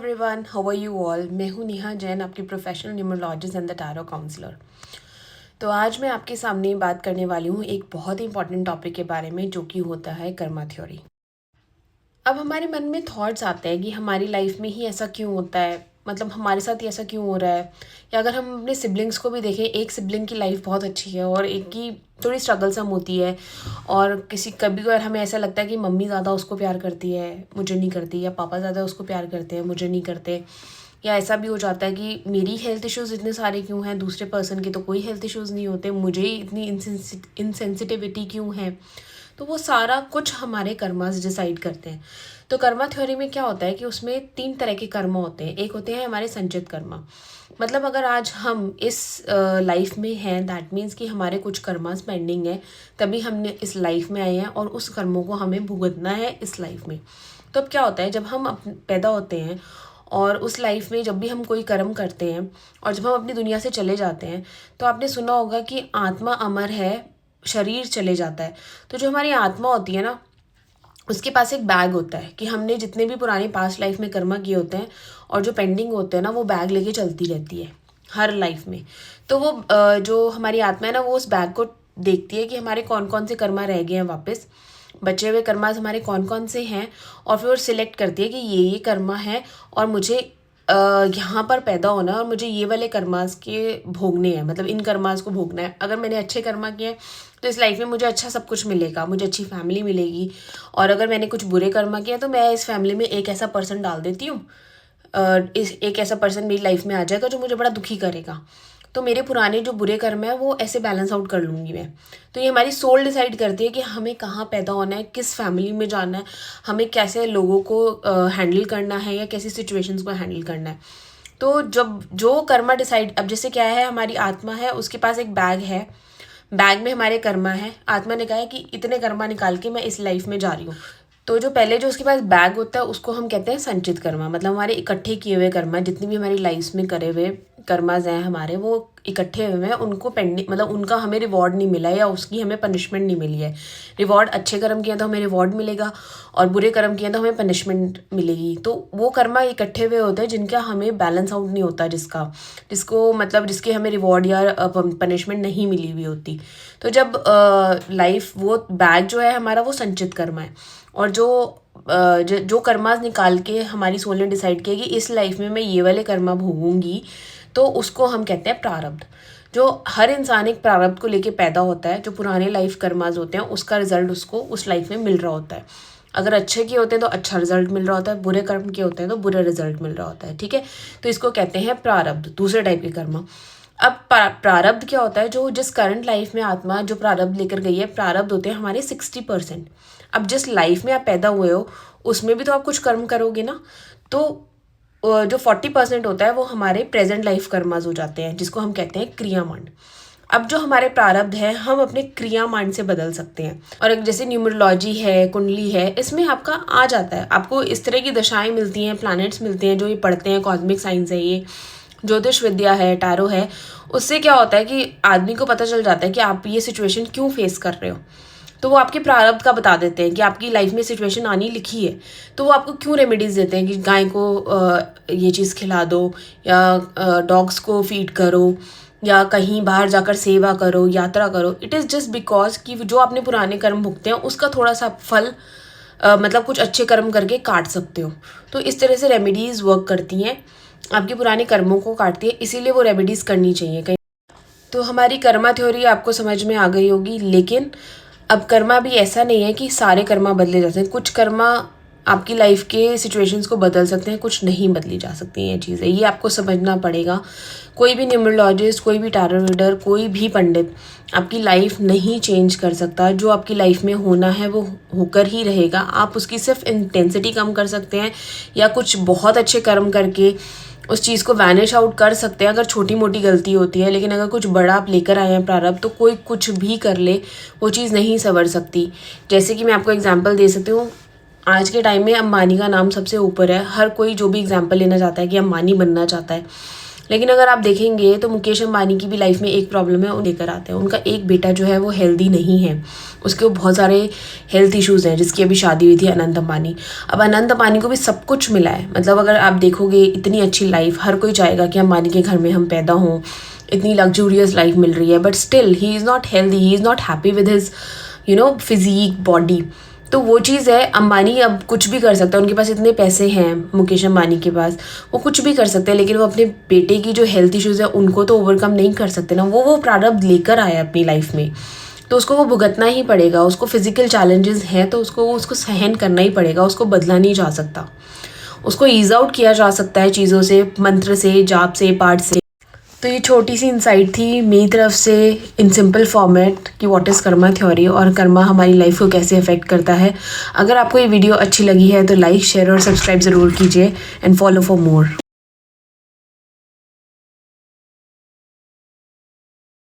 Everyone, how are you all. मैं हूँ नेहा जैन, आपकी professional numerologist and the tarot counsellor. तो आज मैं आपके सामने बात करने वाली हूँ एक बहुत ही इंपॉर्टेंट टॉपिक के बारे में, जो कि होता है कर्मा थ्योरी। अब हमारे मन में थॉट्स आते हैं कि हमारी लाइफ में ही ऐसा क्यों होता है, मतलब हमारे साथ ही ऐसा क्यों हो रहा है। या अगर हम अपने सिबलिंग्स को भी देखें, एक सिबलिंग की लाइफ बहुत अच्छी है और एक की थोड़ी स्ट्रगलसम होती है। और कभी कभार हमें ऐसा लगता है कि मम्मी ज़्यादा उसको प्यार करती है, मुझे नहीं करती, या पापा ज़्यादा उसको प्यार करते हैं, मुझे नहीं करते। या ऐसा भी हो जाता है कि मेरी हेल्थ इश्यूज़ इतने सारे क्यों हैं, दूसरे पर्सन के तो कोई हेल्थ इश्यूज़ नहीं होते, मुझे ही इतनी इनसेंसिटिविटी क्यों है। तो वो सारा कुछ हमारे कर्मास डिसाइड करते हैं। तो कर्मा थ्योरी में क्या होता है कि उसमें 3 तरह के कर्म होते हैं। एक होते हैं हमारे संचित कर्मा, मतलब अगर आज हम इस लाइफ में हैं, दैट मीन्स कि हमारे कुछ कर्मास पेंडिंग है, तभी हमने इस लाइफ में आए हैं और उस कर्मों को हमें भुगतना है इस लाइफ में। तो अब क्या होता है, जब हम पैदा होते हैं और उस लाइफ में जब भी हम कोई कर्म करते हैं और जब हम अपनी दुनिया से चले जाते हैं, तो आपने सुना होगा कि आत्मा अमर है, शरीर चले जाता है। तो जो हमारी आत्मा होती है ना, उसके पास एक बैग होता है कि हमने जितने भी पुरानी पास्ट लाइफ में कर्मा किए होते हैं और जो पेंडिंग होते हैं ना, वो बैग लेके चलती रहती है हर लाइफ में। तो वो जो हमारी आत्मा है ना, वो उस बैग को देखती है कि हमारे कौन कौन से कर्मा रह गए हैं, वापस बचे हुए कर्मास हमारे कौन कौन से हैं। और फिर वो सिलेक्ट करती है कि ये कर्मा है और मुझे यहाँ पर पैदा होना है और मुझे ये वाले कर्मास के भोगने हैं, मतलब इन कर्मास को भोगना है। अगर मैंने अच्छे कर्मा किए हैं तो इस लाइफ में मुझे अच्छा सब कुछ मिलेगा, मुझे अच्छी फैमिली मिलेगी। और अगर मैंने कुछ बुरे कर्मा किए तो मैं इस फैमिली में एक ऐसा पर्सन डाल देती हूँ, एक ऐसा पर्सन मेरी लाइफ में आ जाएगा जो मुझे बड़ा दुखी करेगा। तो मेरे पुराने जो बुरे कर्म है वो ऐसे बैलेंस आउट कर लूँगी मैं। तो ये हमारी सोल डिसाइड करती है कि हमें कहाँ पैदा होना है, किस फैमिली में जाना है, हमें कैसे लोगों को हैंडल करना है या कैसी सिचुएशंस को हैंडल करना है। तो जब जो कर्मा डिसाइड, अब जैसे क्या है, हमारी आत्मा है, उसके पास एक बैग है, बैग में हमारे कर्मा है। आत्मा ने कहा है कि इतने कर्मा निकाल के मैं इस लाइफ में जा रही हूँ। तो जो पहले जो उसके पास बैग होता है उसको हम कहते हैं संचित कर्मा, मतलब हमारे इकट्ठे किए हुए कर्मा, जितनी भी हमारी लाइफ में करे हुए कर्माज हैं हमारे, वो इकट्ठे हुए हैं। उनको पेंडिंग, मतलब उनका हमें रिवॉर्ड नहीं मिला है या उसकी हमें पनिशमेंट नहीं मिली है। रिवॉर्ड अच्छे कर्म किया तो हमें रिवॉर्ड मिलेगा और बुरे कर्म किए तो हमें पनिशमेंट मिलेगी। तो वो कर्मा इकट्ठे हुए होते हैं जिनका हमें बैलेंस आउट नहीं होता, जिसको मतलब जिसके हमें रिवॉर्ड या पनिशमेंट नहीं मिली हुई होती। तो जब लाइफ, वो बैग जो है हमारा, वो संचित कर्मा है। और जो कर्मास निकाल के हमारी सोल ने डिसाइड किया कि इस लाइफ में मैं ये वाले कर्मा भोगूंगी, तो उसको हम कहते हैं प्रारब्ध। जो हर इंसान एक प्रारब्ध को लेके पैदा होता है, जो पुराने लाइफ कर्मास होते हैं उसका रिजल्ट उसको उस लाइफ में मिल रहा होता है। अगर अच्छे किए होते हैं तो अच्छा रिजल्ट मिल रहा होता है, बुरे कर्म किए होते हैं तो बुरा रिजल्ट मिल रहा होता है, ठीक है। तो इसको कहते हैं प्रारब्ध, दूसरे टाइप के कर्मा। अब प्रारब्ध क्या होता है, जो जिस करंट लाइफ में आत्मा जो प्रारब्ध लेकर गई है, प्रारब्ध होते हैं हमारे 60%। अब जिस लाइफ में आप पैदा हुए हो उसमें भी तो आप कुछ कर्म करोगे ना। तो जो 40% होता है वो हमारे प्रेजेंट लाइफ कर्मास हो जाते हैं, जिसको हम कहते हैं क्रियामांड। अब जो हमारे प्रारब्ध है हम अपने क्रियामांड से बदल सकते हैं। और एक जैसे न्यूमरोलॉजी है, कुंडली है, इसमें आपका आ जाता है, आपको इस तरह की दशाएं मिलती हैं, प्लैनेट्स मिलते हैं जो ये पढ़ते हैं। कॉस्मिक साइंस है ये, ज्योतिष विद्या है, टैरो है। उससे क्या होता है कि आदमी को पता चल जाता है कि आप ये सिचुएशन क्यों फेस कर रहे हो। तो वो आपके प्रारब्ध का बता देते हैं कि आपकी लाइफ में सिचुएशन आनी लिखी है, तो वो आपको क्यों रेमेडीज देते हैं कि गाय को ये चीज़ खिला दो, या डॉग्स को फीड करो, या कहीं बाहर जाकर सेवा करो, यात्रा करो। इट इज़ जस्ट बिकॉज कि जो आपने पुराने कर्म भुगते हैं उसका थोड़ा सा फल मतलब कुछ अच्छे कर्म करके काट सकते हो। तो इस तरह से रेमेडीज़ वर्क करती हैं, आपके पुराने कर्मों को काटती है, इसीलिए वो रेमेडीज़ करनी चाहिए कहीं। तो हमारी कर्मा थ्योरी आपको समझ में आ गई होगी। लेकिन अब कर्मा भी ऐसा नहीं है कि सारे कर्मा बदले जाते हैं। कुछ कर्मा आपकी लाइफ के सिचुएशंस को बदल सकते हैं, कुछ नहीं बदली जा सकती ये चीज़ें, ये आपको समझना पड़ेगा। कोई भी न्यूमरोलॉजिस्ट, कोई भी टैरो रीडर, कोई भी पंडित आपकी लाइफ नहीं चेंज कर सकता। जो आपकी लाइफ में होना है वो होकर ही रहेगा। आप उसकी सिर्फ इंटेंसिटी कम कर सकते हैं या कुछ बहुत अच्छे कर्म करके उस चीज़ को वैनिश आउट कर सकते हैं, अगर छोटी मोटी गलती होती है। लेकिन अगर कुछ बड़ा आप लेकर आए हैं प्रारब्ध, तो कोई कुछ भी कर ले वो चीज़ नहीं संवर सकती। जैसे कि मैं आपको एग्जांपल दे सकती हूँ, आज के टाइम में अंबानी का नाम सबसे ऊपर है। हर कोई जो भी एग्जांपल लेना चाहता है कि अंबानी बनना चाहता है, लेकिन अगर आप देखेंगे तो मुकेश अंबानी की भी लाइफ में एक प्रॉब्लम है, वो लेकर आते हैं। उनका एक बेटा जो है वो हेल्दी नहीं है, उसके बहुत सारे हेल्थ इश्यूज़ हैं, जिसकी अभी शादी हुई थी अनंत अंबानी। अब अनंत अंबानी को भी सब कुछ मिला है, मतलब अगर आप देखोगे इतनी अच्छी लाइफ, हर कोई चाहेगा कि अंबानी के घर में हम पैदा हों, इतनी लग्जूरियस लाइफ मिल रही है, but still he is not healthy, he is not happy with his physique body. तो वो चीज़ है, अंबानी अब कुछ भी कर सकता है, उनके पास इतने पैसे हैं, मुकेश अंबानी के पास, वो कुछ भी कर सकते हैं, लेकिन वो अपने बेटे की जो हेल्थ इश्यूज़ है उनको तो ओवरकम नहीं कर सकते ना। वो प्रारब्ध लेकर आया अपनी लाइफ में, तो उसको वो भुगतना ही पड़ेगा। उसको फिजिकल चैलेंजेस हैं तो उसको सहन करना ही पड़ेगा, उसको बदला नहीं जा सकता। उसको ईज आउट किया जा सकता है चीज़ों से, मंत्र से, जाप से, पाठ से। तो ये छोटी सी इंसाइट थी मेरी तरफ से इन सिंपल फॉर्मेट कि व्हाट इज़ कर्मा थ्योरी और कर्मा हमारी लाइफ को कैसे अफेक्ट करता है। अगर आपको ये वीडियो अच्छी लगी है तो लाइक, शेयर और सब्सक्राइब ज़रूर कीजिए एंड फॉलो फॉर मोर।